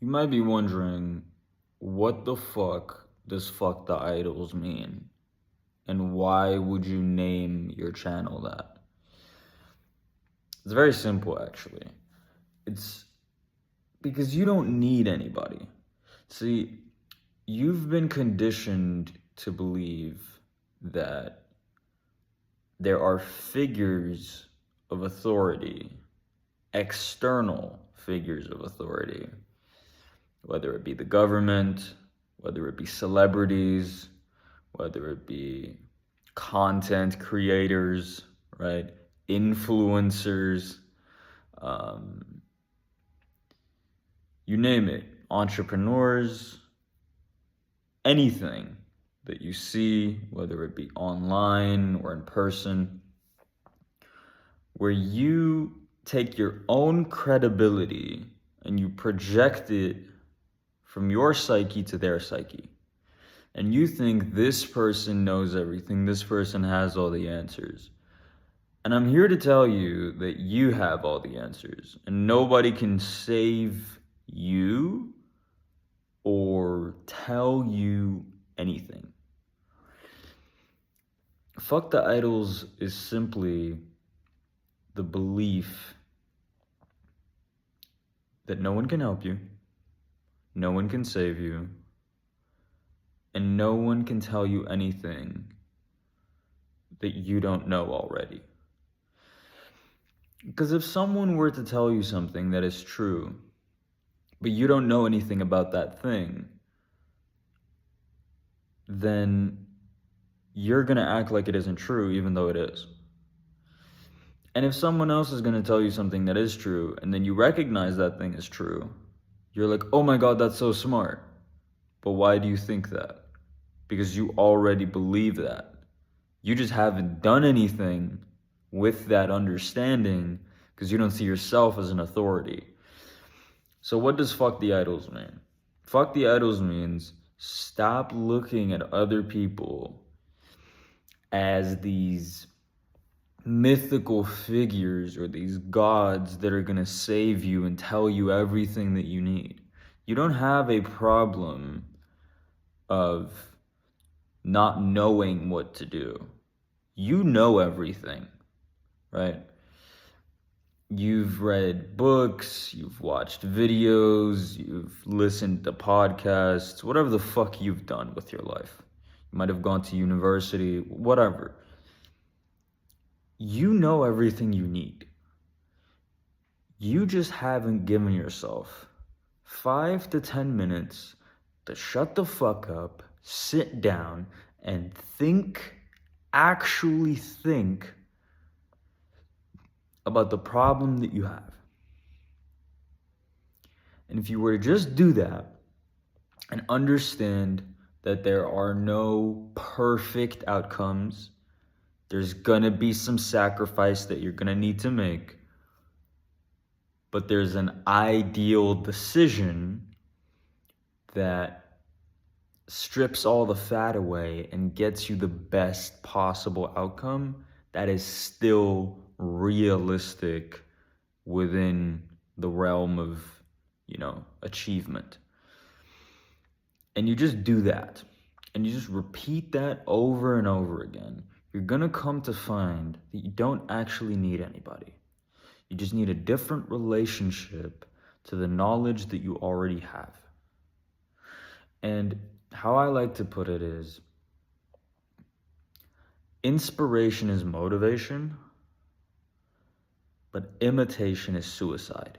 You might be wondering, what the fuck does fuck the idols mean? And why would you name your channel that? It's very simple, actually. It's because you don't need anybody. See, you've been conditioned to believe that there are figures of authority, external figures of authority, whether it be the government, whether it be celebrities, whether it be content creators, right? Influencers, um, you name it, entrepreneurs, anything that you see, whether it be online or in person, where you take your own credibility and you project it from your psyche to their psyche. And you think this person knows everything, this person has all the answers. And I'm here to tell you that you have all the answers, and nobody can save you or tell you anything. Fuck the idols is simply the belief that no one can help you, no one can save you, and no one can tell you anything that you don't know already. Because if someone were to tell you something that is true, but you don't know anything about that thing, then you're going to act like it isn't true, even though it is. And if someone else is going to tell you something that is true, and then you recognize that thing is true, you're like, oh my God, that's so smart. But why do you think that? Because you already believe that. You just haven't done anything with that understanding because you don't see yourself as an authority. So what does fuck the idols mean? Fuck the idols means stop looking at other people as these mythical figures or these gods that are going to save you and tell you everything that you need. You don't have a problem of not knowing what to do. You know everything, right? You've read books, you've watched videos, you've listened to podcasts, whatever the fuck you've done with your life. You might have gone to university, whatever. You know everything you need. You just haven't given yourself 5 to 10 minutes to shut the fuck up, sit down, and think, actually think about the problem that you have. And if you were to just do that and understand that there are no perfect outcomes, there's gonna be some sacrifice that you're gonna need to make, but there's an ideal decision that strips all the fat away and gets you the best possible outcome that is still realistic within the realm of, achievement. And you just do that. And you just repeat that over and over again. You're gonna come to find that you don't actually need anybody. You just need a different relationship to the knowledge that you already have. And how I like to put it is, inspiration is motivation, but imitation is suicide.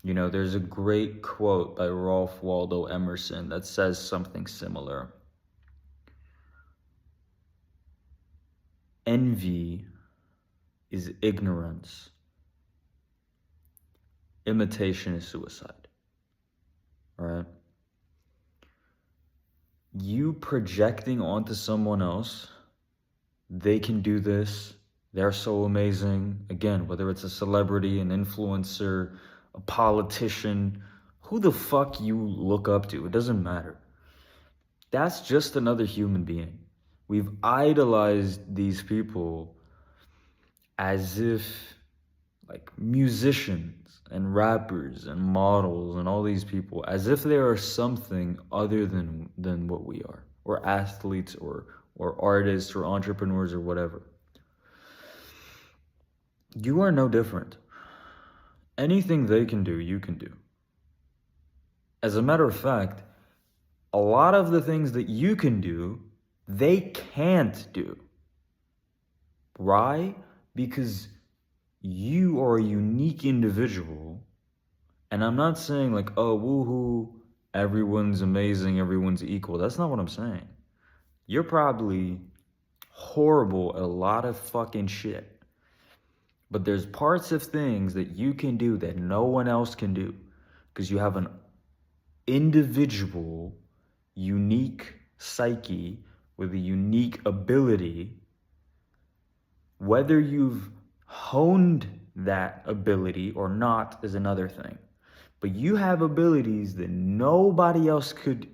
There's a great quote by Ralph Waldo Emerson that says something similar. Envy is ignorance. Imitation is suicide. All right? You projecting onto someone else, they can do this, they're so amazing. Again, whether it's a celebrity, an influencer, a politician, who the fuck you look up to, it doesn't matter. That's just another human being. We've idolized these people as if like musicians and rappers and models and all these people as if they are something other than what we are, or athletes or artists or entrepreneurs or whatever. You are no different. Anything they can do, you can do. As a matter of fact, a lot of the things that you can do, they can't do. Why? Because you are a unique individual. And I'm not saying like, oh, woohoo, everyone's amazing, everyone's equal. That's not what I'm saying. You're probably horrible at a lot of fucking shit. But there's parts of things that you can do that no one else can do. Because you have an individual, unique psyche with a unique ability. Whether you've honed that ability or not is another thing. But you have abilities that nobody else could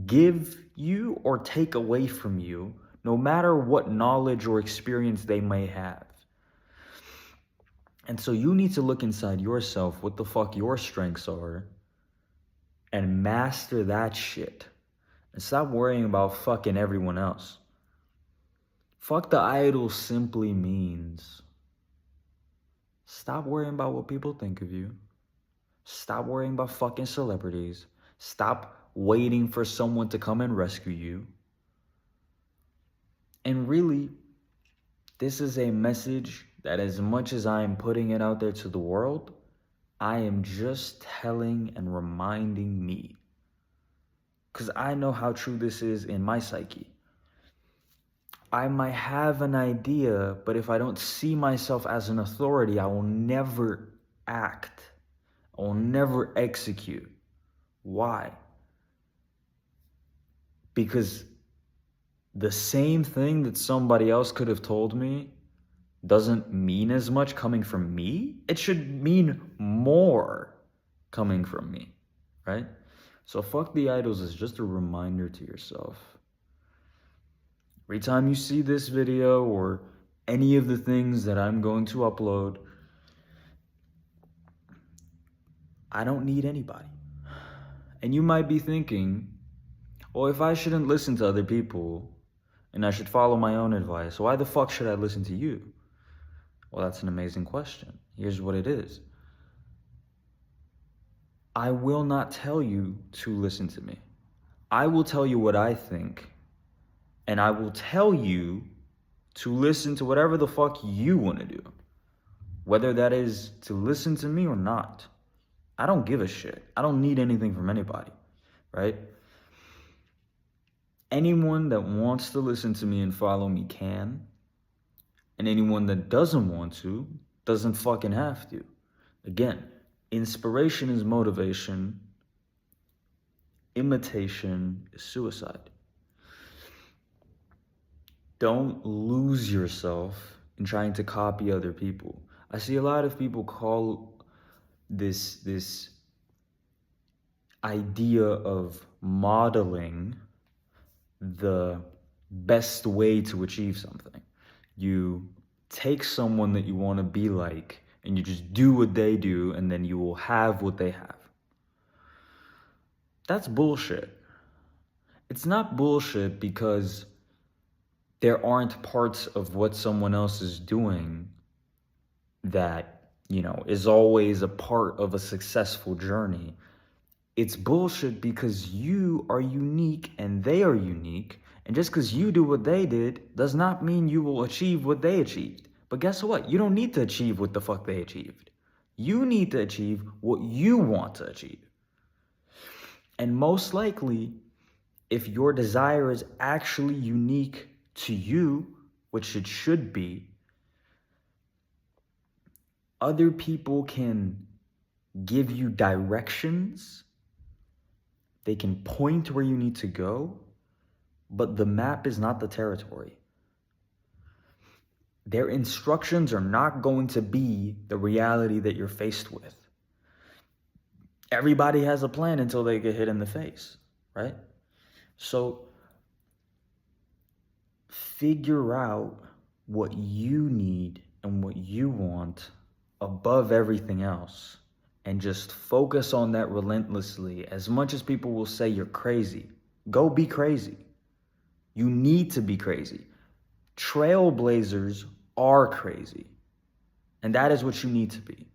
give you or take away from you, no matter what knowledge or experience they may have. And so you need to look inside yourself, what the fuck your strengths are, and master that shit. And stop worrying about fucking everyone else. Fuck the idol simply means stop worrying about what people think of you. Stop worrying about fucking celebrities. Stop waiting for someone to come and rescue you. And really, this is a message that as much as I am putting it out there to the world, I am just telling and reminding me. Because I know how true this is in my psyche. I might have an idea, but if I don't see myself as an authority, I will never act. I will never execute. Why? Because the same thing that somebody else could have told me doesn't mean as much coming from me. It should mean more coming from me, right? So fuck the idols is just a reminder to yourself. Every time you see this video or any of the things that I'm going to upload, I don't need anybody. And you might be thinking, well, if I shouldn't listen to other people and I should follow my own advice, why the fuck should I listen to you? Well, that's an amazing question. Here's what it is. I will not tell you to listen to me. I will tell you what I think, and I will tell you to listen to whatever the fuck you want to do. Whether that is to listen to me or not. I don't give a shit. I don't need anything from anybody, right? Anyone that wants to listen to me and follow me can. And anyone that doesn't want to, doesn't fucking have to. Again, inspiration is motivation. Imitation is suicide. Don't lose yourself in trying to copy other people. I see a lot of people call this idea of modeling the best way to achieve something. You take someone that you want to be like and you just do what they do, and then you will have what they have. That's bullshit. It's not bullshit because there aren't parts of what someone else is doing that, is always a part of a successful journey. It's bullshit because you are unique and they are unique. And just because you do what they did does not mean you will achieve what they achieved. But guess what? You don't need to achieve what the fuck they achieved. You need to achieve what you want to achieve. And most likely, if your desire is actually unique to you, which it should be, other people can give you directions. They can point where you need to go, but the map is not the territory. Their instructions are not going to be the reality that you're faced with. Everybody has a plan until they get hit in the face, right? So figure out what you need and what you want above everything else and just focus on that relentlessly. As much as people will say you're crazy, go be crazy. You need to be crazy. Trailblazers are crazy. And that is what you need to be.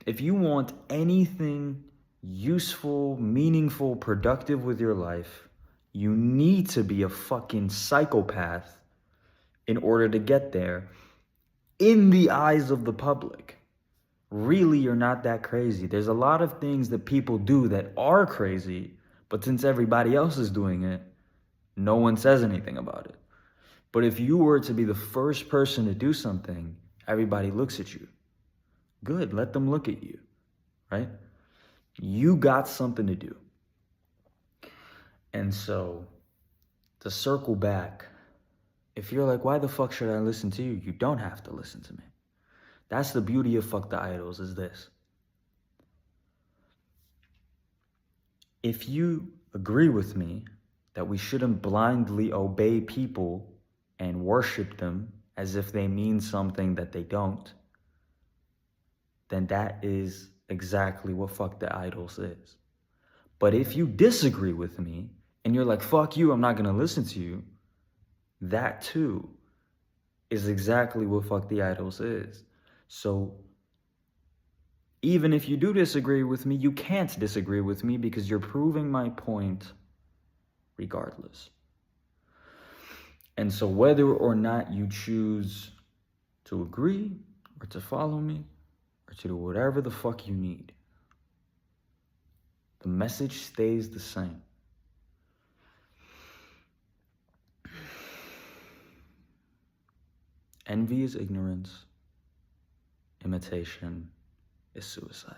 If you want anything useful, meaningful, productive with your life, you need to be a fucking psychopath in order to get there in the eyes of the public. Really, you're not that crazy. There's a lot of things that people do that are crazy, but since everybody else is doing it, no one says anything about it. But if you were to be the first person to do something, everybody looks at you. Good, let them look at you, right? You got something to do. And so, to circle back, if you're like, why the fuck should I listen to you? You don't have to listen to me. That's the beauty of Fuck the Idols, is this. If you agree with me that we shouldn't blindly obey people and worship them as if they mean something that they don't, then that is exactly what Fuck the Idols is. But if you disagree with me and you're like, fuck you, I'm not gonna listen to you, that too is exactly what Fuck the Idols is. So even if you do disagree with me, you can't disagree with me because you're proving my point regardless. And so whether or not you choose to agree or to follow me or to do whatever the fuck you need, the message stays the same. Envy is ignorance. Imitation is suicide.